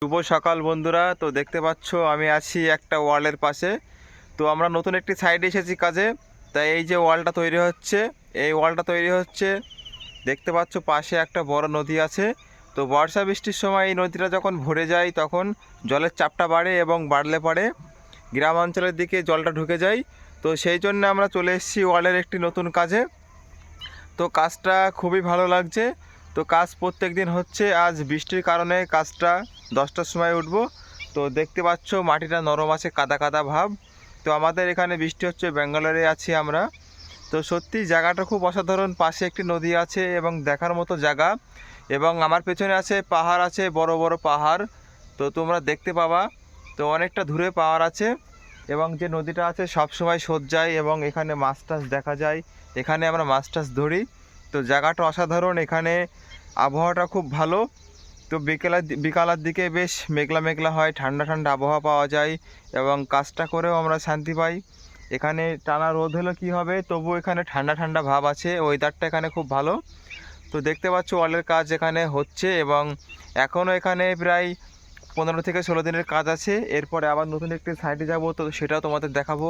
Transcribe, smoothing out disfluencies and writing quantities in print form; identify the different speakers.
Speaker 1: শুভ সকাল বন্ধুরা। তো দেখতে পাচ্ছ আমি আছি একটা ওয়ালের পাশে। তো আমরা নতুন একটি সাইডে এসেছি কাজে। তাই এই যে ওয়ালটা তৈরি হচ্ছে, এই ওয়ালটা তৈরি হচ্ছে, দেখতে পাচ্ছ পাশে একটা বড় নদী আছে। তো বর্ষা বৃষ্টির সময় এই নদীটা যখন ভরে যায় তখন জলের চাপটা বাড়ে এবং বাড়লে পরে গ্রাম অঞ্চলের দিকে জলটা ঢুকে যায়। তো সেই জন্য আমরা চলে এসেছি ওয়ালের একটি নতুন কাজে। তো কাজটা খুবই ভালো লাগছে। তো কাজ প্রত্যেক দিন হচ্ছে, আজ বৃষ্টির কারণে কাজটা 10টার সময় উঠব। তো দেখতে পাচ্ছ মাটিটা নরম আছে, কাদা কাদা ভাব। তো আমাদের এখানে বৃষ্টি হচ্ছে, ব্যাঙ্গালোরে আছি আমরা। তো সত্যি জায়গাটা খুব অসাধারণ, পাশে একটি নদী আছে এবং দেখার মতো জায়গা। এবং আমার পেছনে আছে পাহাড়, আছে বড় বড় পাহাড়। তো তোমরা দেখতে পাবা। তো অনেকটা দূরে পাহাড় আছে এবং যে নদীটা আছে সব সময় স্রোত যায় এবং এখানে মাছ টাছ দেখা যায়। এখানে আমরা মাছ টাছ ধরি। তো জায়গাটা অসাধারণ, এখানে আবহাওয়াটা খুব ভালো। তো বিকালের দিকে বেশ মেঘলা মেঘলা হয়, ঠান্ডা ঠান্ডা আবহাওয়া পাওয়া যায় এবং কাজটা করেও আমরা শান্তি পাই। এখানে টানা রোদ হলে কি হবে, তবু এখানে ঠান্ডা ঠান্ডা ভাব আছে, ওয়েদারটা এখানে খুব ভালো। তো দেখতে পাচ্ছ ওয়ালের কাজ এখানে হচ্ছে এবং এখনও এখানে প্রায় 15 থেকে 16 দিনের কাজ আছে। এরপরে আবার নতুন একটি সাইডে যাব, তো সেটাও তোমাদের দেখাবো।